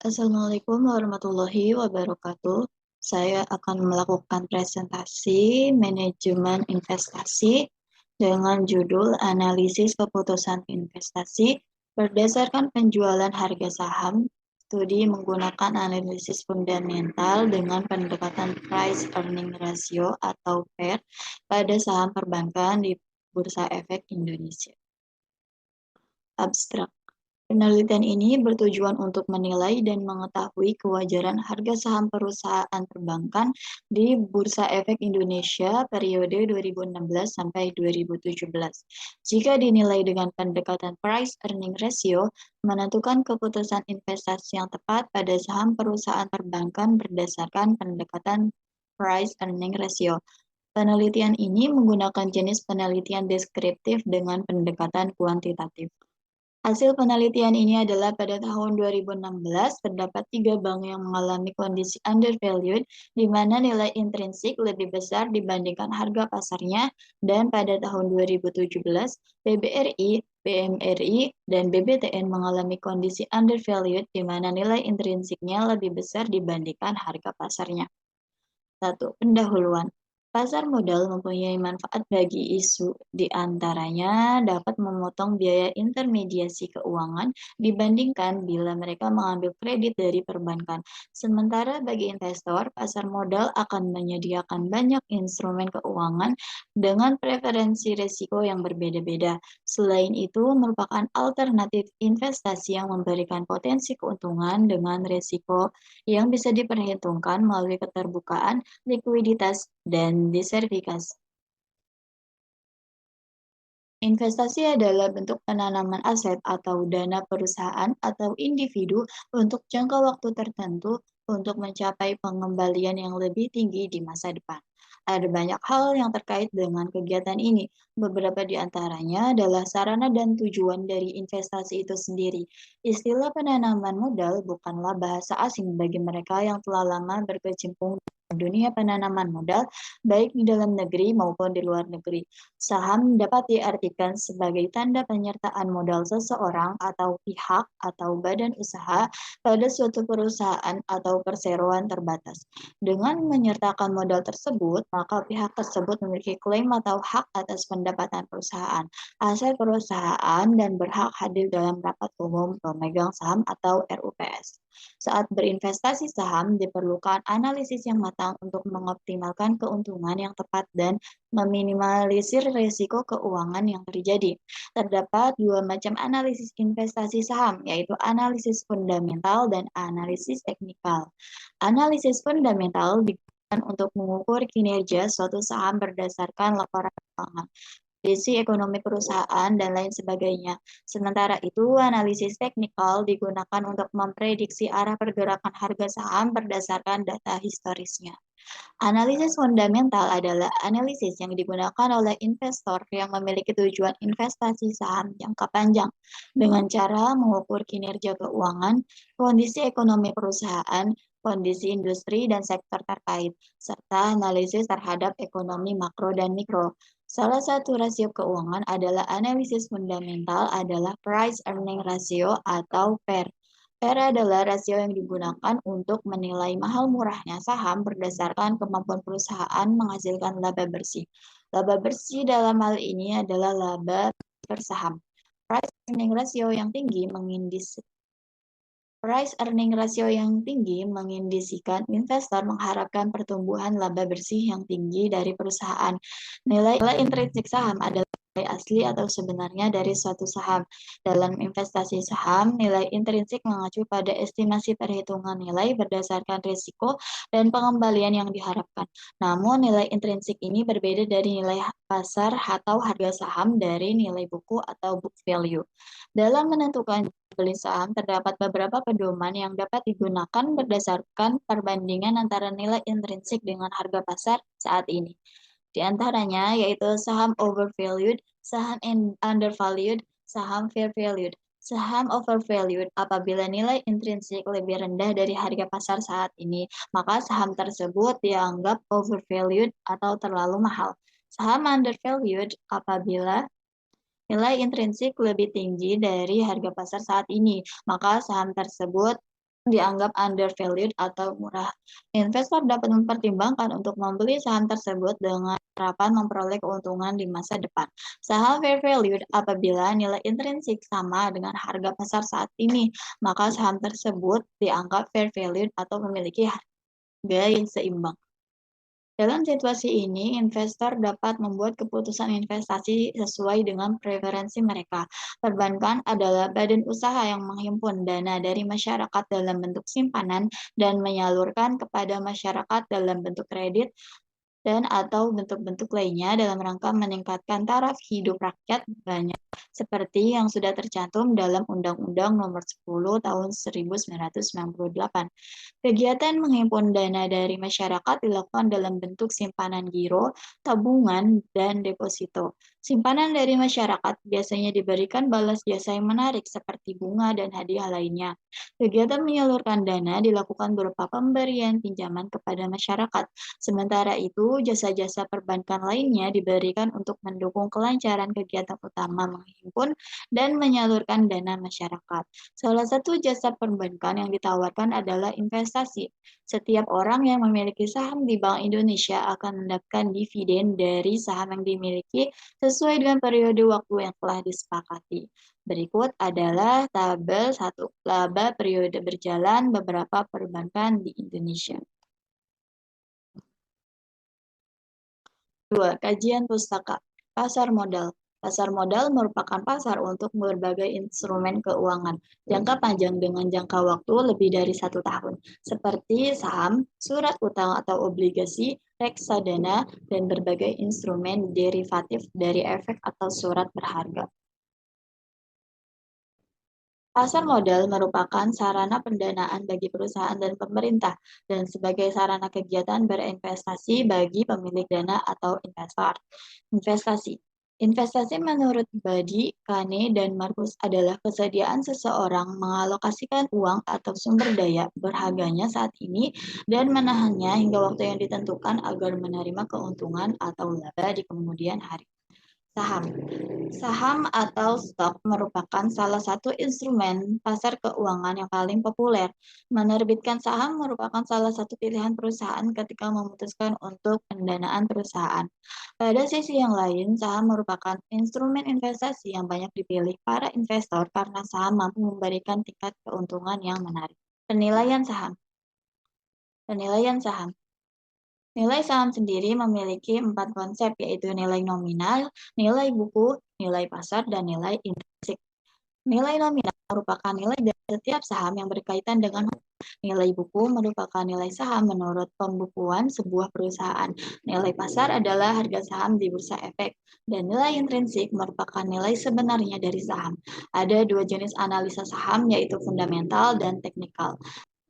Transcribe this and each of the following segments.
Assalamualaikum warahmatullahi wabarakatuh. Saya akan melakukan presentasi manajemen investasi dengan judul analisis keputusan investasi berdasarkan penjualan harga saham. Studi menggunakan analisis fundamental dengan pendekatan price earning ratio atau PER pada saham perbankan di Bursa Efek Indonesia. Abstrak. Penelitian ini bertujuan untuk menilai dan mengetahui kewajaran harga saham perusahaan perbankan di Bursa Efek Indonesia periode 2016 sampai 2017. Jika dinilai dengan pendekatan price earning ratio, menentukan keputusan investasi yang tepat pada saham perusahaan perbankan berdasarkan pendekatan price earning ratio. Penelitian ini menggunakan jenis penelitian deskriptif dengan pendekatan kuantitatif. Hasil penelitian ini adalah pada tahun 2016 terdapat 3 bank yang mengalami kondisi undervalued di mana nilai intrinsik lebih besar dibandingkan harga pasarnya, dan pada tahun 2017 BBRI, BMRI, dan BBTN mengalami kondisi undervalued di mana nilai intrinsiknya lebih besar dibandingkan harga pasarnya. 1. Pendahuluan. Pasar modal mempunyai manfaat bagi isu, di antaranya dapat memotong biaya intermediasi keuangan dibandingkan bila mereka mengambil kredit dari perbankan. Sementara bagi investor, pasar modal akan menyediakan banyak instrumen keuangan dengan preferensi risiko yang berbeda-beda. Selain itu, merupakan alternatif investasi yang memberikan potensi keuntungan dengan risiko yang bisa diperhitungkan melalui keterbukaan, likuiditas, dan diversifikasi. Investasi adalah bentuk penanaman aset atau dana perusahaan atau individu untuk jangka waktu tertentu untuk mencapai pengembalian yang lebih tinggi di masa depan. Ada banyak hal yang terkait dengan kegiatan ini. Beberapa di antaranya adalah sarana dan tujuan dari investasi itu sendiri. Istilah penanaman modal bukanlah bahasa asing bagi mereka yang telah lama berkecimpung dunia penanaman modal, baik di dalam negeri maupun di luar negeri. Saham dapat diartikan sebagai tanda penyertaan modal seseorang atau pihak atau badan usaha pada suatu perusahaan atau perseroan terbatas. Dengan menyertakan modal tersebut, maka pihak tersebut memiliki klaim atau hak atas pendapatan perusahaan, aset perusahaan, dan berhak hadir dalam rapat umum pemegang saham atau RUPS. Saat berinvestasi saham, diperlukan analisis yang matang untuk mengoptimalkan keuntungan yang tepat dan meminimalisir risiko keuangan yang terjadi. Terdapat dua macam analisis investasi saham, yaitu analisis fundamental dan analisis teknikal. Analisis fundamental digunakan untuk mengukur kinerja suatu saham berdasarkan laporan keuangan, kondisi ekonomi perusahaan, dan lain sebagainya. Sementara itu, analisis teknikal digunakan untuk memprediksi arah pergerakan harga saham berdasarkan data historisnya. Analisis fundamental adalah analisis yang digunakan oleh investor yang memiliki tujuan investasi saham jangka panjang dengan cara mengukur kinerja keuangan, kondisi ekonomi perusahaan, kondisi industri dan sektor terkait, serta analisis terhadap ekonomi makro dan mikro. Salah satu rasio keuangan adalah analisis fundamental adalah price earning ratio atau PER. PER adalah rasio yang digunakan untuk menilai mahal murahnya saham berdasarkan kemampuan perusahaan menghasilkan laba bersih. Laba bersih dalam hal ini adalah laba per saham. Price earning ratio yang tinggi mengindisikan investor mengharapkan pertumbuhan laba bersih yang tinggi dari perusahaan. Nilai intrinsik saham adalah nilai asli atau sebenarnya dari suatu saham. Dalam investasi saham, nilai intrinsik mengacu pada estimasi perhitungan nilai berdasarkan risiko dan pengembalian yang diharapkan. Namun, nilai intrinsik ini berbeda dari nilai pasar atau harga saham dari nilai buku atau book value. Dalam menentukan beli saham, terdapat beberapa pedoman yang dapat digunakan berdasarkan perbandingan antara nilai intrinsik dengan harga pasar saat ini. Di antaranya yaitu saham overvalued, saham undervalued, saham fair valued. Saham overvalued apabila nilai intrinsik lebih rendah dari harga pasar saat ini, maka saham tersebut dianggap overvalued atau terlalu mahal. Saham undervalued apabila nilai intrinsik lebih tinggi dari harga pasar saat ini, maka saham tersebut dianggap undervalued atau murah. Investor dapat mempertimbangkan untuk membeli saham tersebut dengan harapan memperoleh keuntungan di masa depan. Saham fair valued apabila nilai intrinsik sama dengan harga pasar saat ini, maka saham tersebut dianggap fair valued atau memiliki harga yang seimbang. Dalam situasi ini, investor dapat membuat keputusan investasi sesuai dengan preferensi mereka. Perbankan adalah badan usaha yang menghimpun dana dari masyarakat dalam bentuk simpanan dan menyalurkan kepada masyarakat dalam bentuk kredit dan atau bentuk-bentuk lainnya dalam rangka meningkatkan taraf hidup rakyat banyak, seperti yang sudah tercantum dalam Undang-Undang Nomor 10 Tahun 1998. Kegiatan menghimpun dana dari masyarakat dilakukan dalam bentuk simpanan giro, tabungan, dan deposito. Simpanan dari masyarakat biasanya diberikan balas jasa yang menarik seperti bunga dan hadiah lainnya. Kegiatan menyalurkan dana dilakukan berupa pemberian pinjaman kepada masyarakat. Sementara itu, jasa-jasa perbankan lainnya diberikan untuk mendukung kelancaran kegiatan utama menghimpun dan menyalurkan dana masyarakat. Salah satu jasa perbankan yang ditawarkan adalah investasi. Setiap orang yang memiliki saham di Bank Indonesia akan mendapatkan dividen dari saham yang dimiliki sesuai dengan periode waktu yang telah disepakati. Berikut adalah tabel 1 laba periode berjalan beberapa perbankan di Indonesia. 2. Kajian pustaka. Pasar modal. Pasar modal merupakan pasar untuk berbagai instrumen keuangan jangka panjang dengan jangka waktu lebih dari 1 tahun, seperti saham, surat utang atau obligasi, reksadana, dan berbagai instrumen derivatif dari efek atau surat berharga. Pasar modal merupakan sarana pendanaan bagi perusahaan dan pemerintah, dan sebagai sarana kegiatan berinvestasi bagi pemilik dana atau investor. Investasi. Investasi menurut Badi, Kane, dan Markus adalah kesediaan seseorang mengalokasikan uang atau sumber daya berharganya saat ini dan menahannya hingga waktu yang ditentukan agar menerima keuntungan atau laba di kemudian hari. Saham. Saham atau stok merupakan salah satu instrumen pasar keuangan yang paling populer. Menerbitkan saham merupakan salah satu pilihan perusahaan ketika memutuskan untuk pendanaan perusahaan. Pada sisi yang lain, saham merupakan instrumen investasi yang banyak dipilih para investor karena saham mampu memberikan tingkat keuntungan yang menarik. Penilaian saham. Penilaian saham. Nilai saham sendiri memiliki 4 konsep, yaitu nilai nominal, nilai buku, nilai pasar, dan nilai intrinsik. Nilai nominal merupakan nilai dari setiap saham yang berkaitan dengan nilai buku merupakan nilai saham menurut pembukuan sebuah perusahaan. Nilai pasar adalah harga saham di bursa efek. Dan nilai intrinsik merupakan nilai sebenarnya dari saham. Ada 2 jenis analisa saham, yaitu fundamental dan teknikal.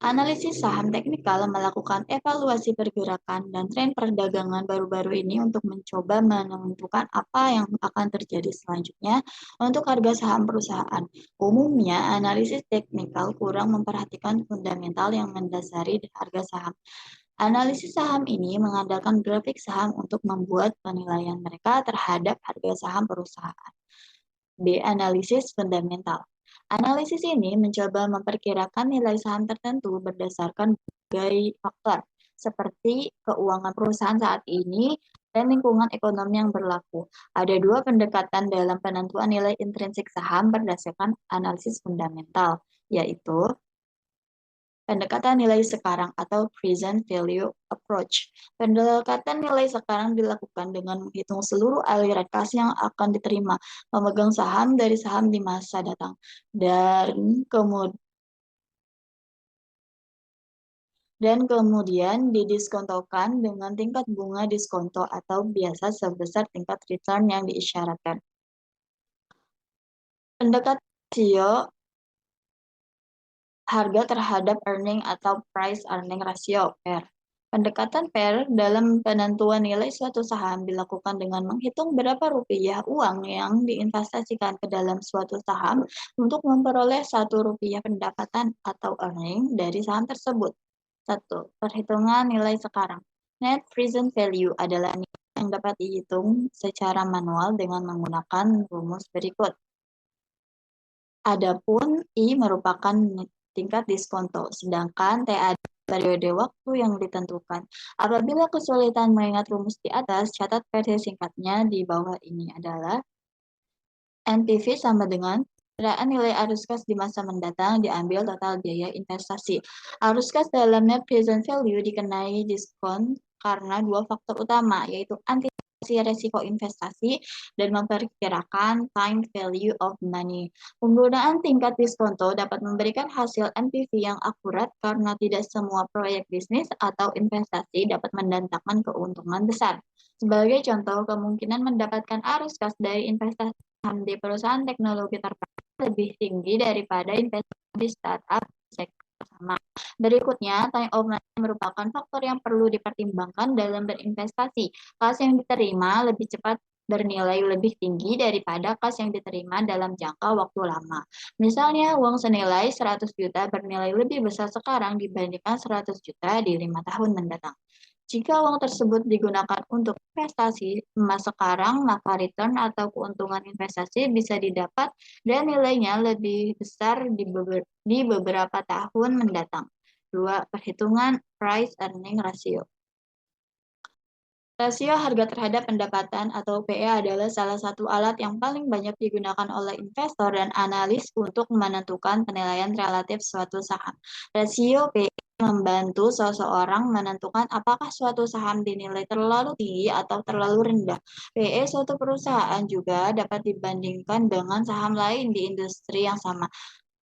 Analisis saham teknikal melakukan evaluasi pergerakan dan tren perdagangan baru-baru ini untuk mencoba menentukan apa yang akan terjadi selanjutnya untuk harga saham perusahaan. Umumnya, analisis teknikal kurang memperhatikan fundamental yang mendasari harga saham. Analisis saham ini mengandalkan grafik saham untuk membuat penilaian mereka terhadap harga saham perusahaan. B. Analisis fundamental. Analisis ini mencoba memperkirakan nilai saham tertentu berdasarkan berbagai faktor, seperti keuangan perusahaan saat ini dan lingkungan ekonomi yang berlaku. Ada 2 pendekatan dalam penentuan nilai intrinsik saham berdasarkan analisis fundamental, yaitu pendekatan nilai sekarang atau present value approach. Pendekatan nilai sekarang dilakukan dengan menghitung seluruh aliran kas yang akan diterima pemegang saham dari saham di masa datang. Dan kemudian didiskontokan dengan tingkat bunga diskonto atau biasa sebesar tingkat return yang diisyaratkan. Pendekatan rasio harga terhadap earning atau price earning ratio PER. Pendekatan PER dalam penentuan nilai suatu saham dilakukan dengan menghitung berapa rupiah uang yang diinvestasikan ke dalam suatu saham untuk memperoleh 1 rupiah pendapatan atau earning dari saham tersebut. 1. Perhitungan nilai sekarang. Net present value adalah nilai yang dapat dihitung secara manual dengan menggunakan rumus berikut. Adapun I merupakan tingkat diskonto, sedangkan TA periode waktu yang ditentukan. Apabila kesulitan mengingat rumus di atas, catat versi singkatnya di bawah ini adalah NPV sama dengan perkiraan nilai arus kas di masa mendatang diambil total biaya investasi. Arus kas dalam net present value dikenai diskon karena dua faktor utama, yaitu antisipasi resiko investasi dan memperkirakan time value of money. Penggunaan tingkat diskonto dapat memberikan hasil NPV yang akurat karena tidak semua proyek bisnis atau investasi dapat mendatangkan keuntungan besar. Sebagai contoh, kemungkinan mendapatkan arus kas dari investasi di perusahaan teknologi terkenal lebih tinggi daripada investasi di startup sektor sama. Berikutnya, time of money merupakan faktor yang perlu dipertimbangkan dalam berinvestasi. Kas yang diterima lebih cepat bernilai lebih tinggi daripada kas yang diterima dalam jangka waktu lama. Misalnya, uang senilai 100 juta bernilai lebih besar sekarang dibandingkan 100 juta di 5 tahun mendatang. Jika uang tersebut digunakan untuk investasi emas sekarang, maka return atau keuntungan investasi bisa didapat dan nilainya lebih besar di beberapa tahun mendatang. 2. Perhitungan price earning ratio. Rasio harga terhadap pendapatan atau PE adalah salah satu alat yang paling banyak digunakan oleh investor dan analis untuk menentukan penilaian relatif suatu saham. Rasio PE membantu seseorang menentukan apakah suatu saham dinilai terlalu tinggi atau terlalu rendah. PE suatu perusahaan juga dapat dibandingkan dengan saham lain di industri yang sama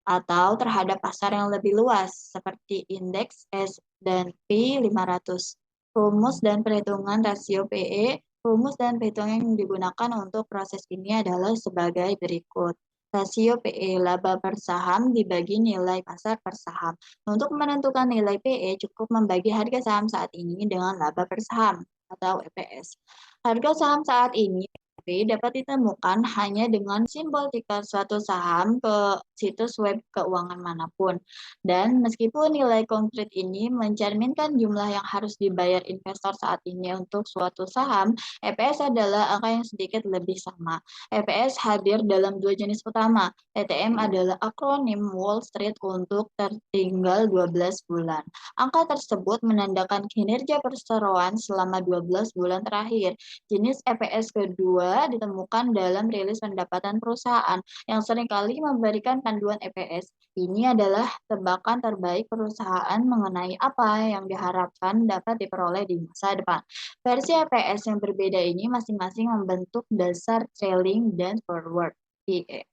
atau terhadap pasar yang lebih luas seperti indeks S&P 500. Rumus dan perhitungan rasio PE. Rumus dan perhitungan yang digunakan untuk proses ini adalah sebagai berikut. Rasio PE laba per saham dibagi nilai pasar per saham. Untuk menentukan nilai PE cukup membagi harga saham saat ini dengan laba per saham atau EPS. Harga saham saat ini dapat ditemukan hanya dengan simbol ticker suatu saham ke situs web keuangan manapun. Dan meskipun nilai konkret ini mencerminkan jumlah yang harus dibayar investor saat ini untuk suatu saham, EPS adalah angka yang sedikit lebih sama. EPS hadir dalam dua jenis utama. TTM adalah akronim Wall Street untuk tertinggal 12 bulan. Angka tersebut menandakan kinerja perseroan selama 12 bulan terakhir. Jenis EPS kedua ditemukan dalam rilis pendapatan perusahaan yang seringkali memberikan panduan EPS. Ini adalah tebakan terbaik perusahaan mengenai apa yang diharapkan dapat diperoleh di masa depan. Versi EPS yang berbeda ini masing-masing membentuk dasar trailing dan forward PE.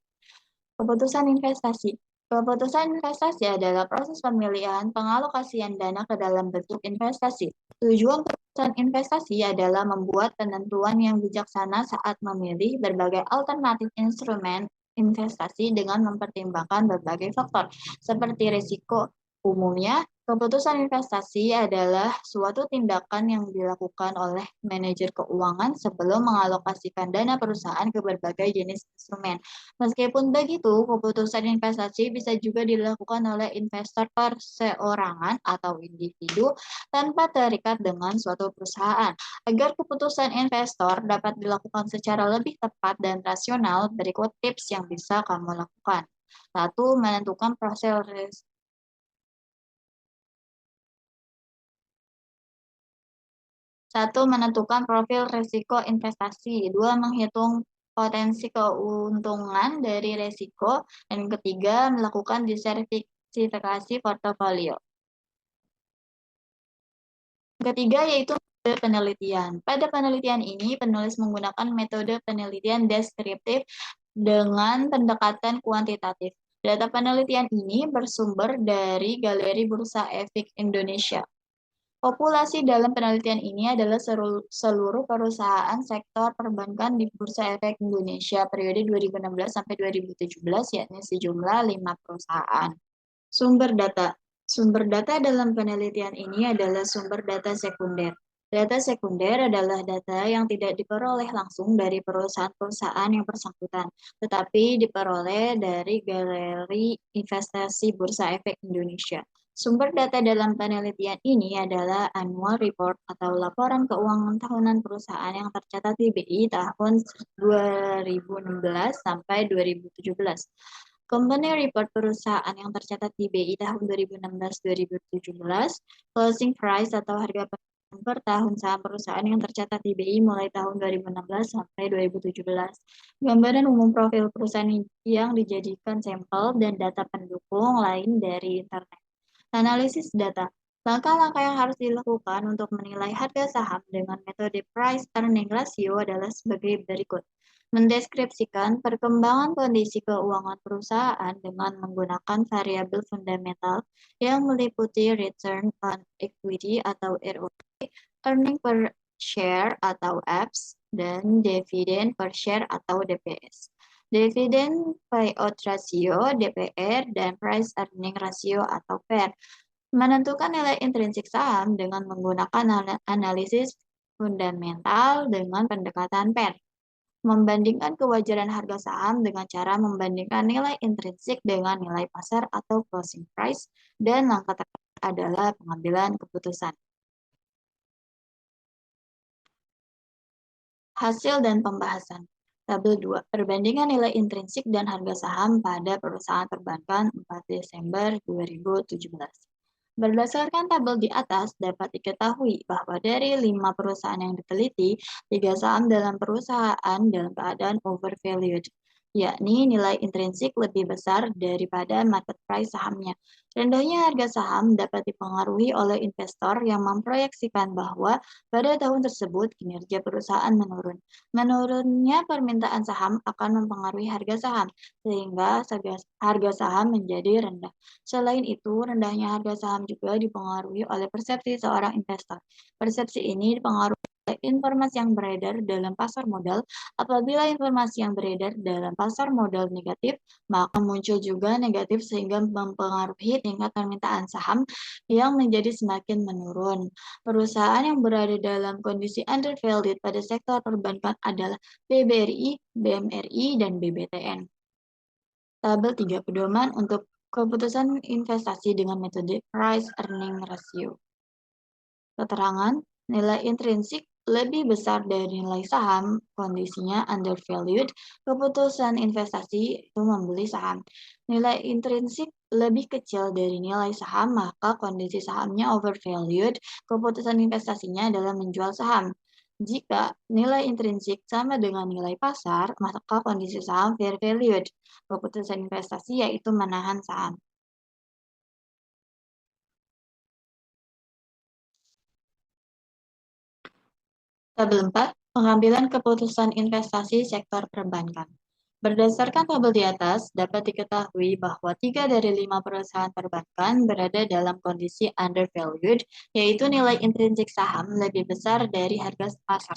Keputusan investasi. Keputusan investasi adalah proses pemilihan pengalokasian dana ke dalam bentuk investasi. Tujuan keputusan investasi adalah membuat penentuan yang bijaksana saat memilih berbagai alternatif instrumen investasi dengan mempertimbangkan berbagai faktor, seperti risiko. Umumnya, keputusan investasi adalah suatu tindakan yang dilakukan oleh manajer keuangan sebelum mengalokasikan dana perusahaan ke berbagai jenis instrumen. Meskipun begitu, keputusan investasi bisa juga dilakukan oleh investor perseorangan atau individu tanpa terikat dengan suatu perusahaan. Agar keputusan investor dapat dilakukan secara lebih tepat dan rasional, berikut tips yang bisa kamu lakukan. 1. Menentukan proses menentukan profil risiko investasi. 2. Menghitung potensi keuntungan dari risiko. Dan ketiga, melakukan diversifikasi portofolio. Ketiga yaitu metode penelitian. Pada penelitian ini, penulis menggunakan metode penelitian deskriptif dengan pendekatan kuantitatif. Data penelitian ini bersumber dari Galeri Bursa Efek Indonesia. Populasi dalam penelitian ini adalah seluruh perusahaan sektor perbankan di Bursa Efek Indonesia periode 2016 sampai 2017, yakni sejumlah 5 perusahaan. Sumber data. Sumber data dalam penelitian ini adalah sumber data sekunder. Data sekunder adalah data yang tidak diperoleh langsung dari perusahaan-perusahaan yang bersangkutan, tetapi diperoleh dari Galeri Investasi Bursa Efek Indonesia. Sumber data dalam penelitian ini adalah annual report atau laporan keuangan tahunan perusahaan yang tercatat di BI tahun 2016 sampai 2017. Company report perusahaan yang tercatat di BI tahun 2016-2017, closing price atau harga per tahun saham perusahaan yang tercatat di BI mulai tahun 2016 sampai 2017. Gambaran umum profil perusahaan yang dijadikan sampel dan data pendukung lain dari internet. Analisis data. Langkah-langkah yang harus dilakukan untuk menilai harga saham dengan metode price earning ratio adalah sebagai berikut. Mendeskripsikan perkembangan kondisi keuangan perusahaan dengan menggunakan variabel fundamental yang meliputi return on equity atau ROE, earning per share atau EPS, dan dividen per share atau DPS. Dividen payout ratio (DPR) dan price earning ratio atau PER. Menentukan nilai intrinsik saham dengan menggunakan analisis fundamental dengan pendekatan PER. Membandingkan kewajaran harga saham dengan cara membandingkan nilai intrinsik dengan nilai pasar atau closing price, dan langkah terakhir adalah pengambilan keputusan. Hasil dan pembahasan. Tabel 2. Perbandingan nilai intrinsik dan harga saham pada perusahaan perbankan 4 Desember 2017. Berdasarkan tabel di atas, dapat diketahui bahwa dari 5 perusahaan yang diteliti, 3 saham dalam perusahaan dalam keadaan overvalued, yakni nilai intrinsik lebih besar daripada market price sahamnya. Rendahnya harga saham dapat dipengaruhi oleh investor yang memproyeksikan bahwa pada tahun tersebut kinerja perusahaan menurun. Menurunnya permintaan saham akan mempengaruhi harga saham, sehingga harga saham menjadi rendah. Selain itu, rendahnya harga saham juga dipengaruhi oleh persepsi seorang investor. Persepsi ini dipengaruhi oleh informasi yang beredar dalam pasar modal. Apabila informasi yang beredar dalam pasar modal negatif, maka muncul juga negatif sehingga mempengaruhi tingkat permintaan saham yang menjadi semakin menurun. Perusahaan yang berada dalam kondisi undervalued pada sektor perbankan adalah BBRI, BMRI, dan BBTN. Tabel 3 pedoman untuk keputusan investasi dengan metode price earning ratio. Keterangan, nilai intrinsik lebih besar dari nilai saham, kondisinya undervalued, keputusan investasi itu membeli saham. Nilai intrinsik lebih kecil dari nilai saham, maka kondisi sahamnya overvalued, keputusan investasinya adalah menjual saham. Jika nilai intrinsik sama dengan nilai pasar, maka kondisi saham fair valued, keputusan investasi yaitu menahan saham. Tabel 4, pengambilan keputusan investasi sektor perbankan. Berdasarkan tabel di atas, dapat diketahui bahwa 3 dari 5 perusahaan perbankan berada dalam kondisi undervalued, yaitu nilai intrinsik saham lebih besar dari harga pasar.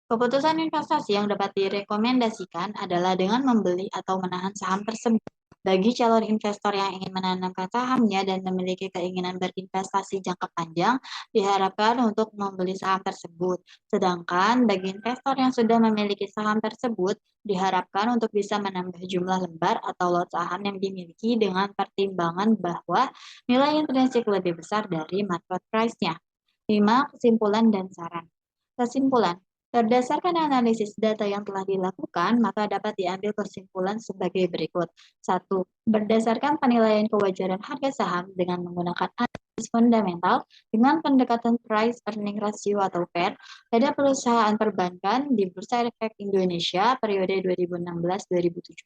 Keputusan investasi yang dapat direkomendasikan adalah dengan membeli atau menahan saham tersebut. Bagi calon investor yang ingin menanamkan sahamnya dan memiliki keinginan berinvestasi jangka panjang, diharapkan untuk membeli saham tersebut. Sedangkan bagi investor yang sudah memiliki saham tersebut, diharapkan untuk bisa menambah jumlah lembar atau lot saham yang dimiliki dengan pertimbangan bahwa nilai intrinsik lebih besar dari market price-nya. 5. Kesimpulan dan saran. Kesimpulan. Berdasarkan analisis data yang telah dilakukan, maka dapat diambil kesimpulan sebagai berikut. 1. Berdasarkan penilaian kewajaran harga saham dengan menggunakan analisis fundamental dengan pendekatan price earning ratio atau PER pada perusahaan perbankan di Bursa Efek Indonesia periode 2016-2017,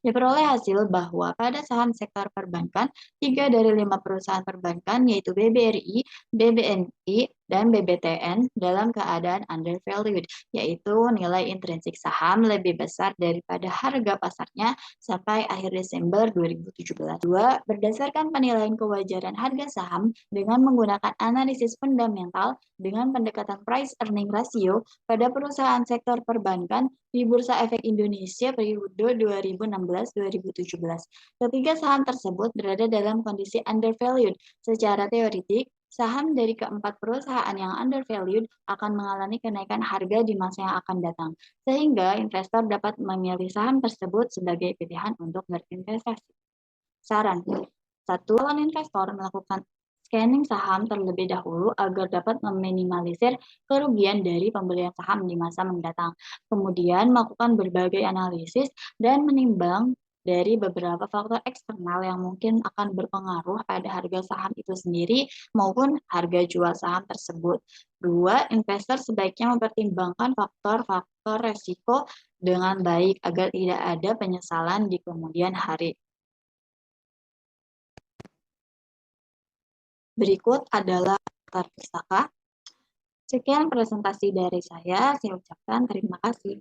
diperoleh hasil bahwa pada saham sektor perbankan, 3 dari 5 perusahaan perbankan yaitu BBRI, BBNI, dan BBTN dalam keadaan undervalued, yaitu nilai intrinsik saham lebih besar daripada harga pasarnya sampai akhir Desember 2017. 2. Berdasarkan penilaian kewajaran harga saham dengan menggunakan analisis fundamental dengan pendekatan price earning ratio pada perusahaan sektor perbankan di Bursa Efek Indonesia periode 2016-2017. Ketiga saham tersebut berada dalam kondisi undervalued. Secara teoritik, saham dari keempat perusahaan yang undervalued akan mengalami kenaikan harga di masa yang akan datang, sehingga investor dapat memilih saham tersebut sebagai pilihan untuk berinvestasi. Saran. 1. Calon investor melakukan scanning saham terlebih dahulu agar dapat meminimalisir kerugian dari pembelian saham di masa mendatang. Kemudian melakukan berbagai analisis dan menimbang dari beberapa faktor eksternal yang mungkin akan berpengaruh pada harga saham itu sendiri maupun harga jual saham tersebut. Dua, investor sebaiknya mempertimbangkan faktor-faktor resiko dengan baik agar tidak ada penyesalan di kemudian hari. Berikut adalah daftar pustaka. Sekian presentasi dari saya ucapkan terima kasih.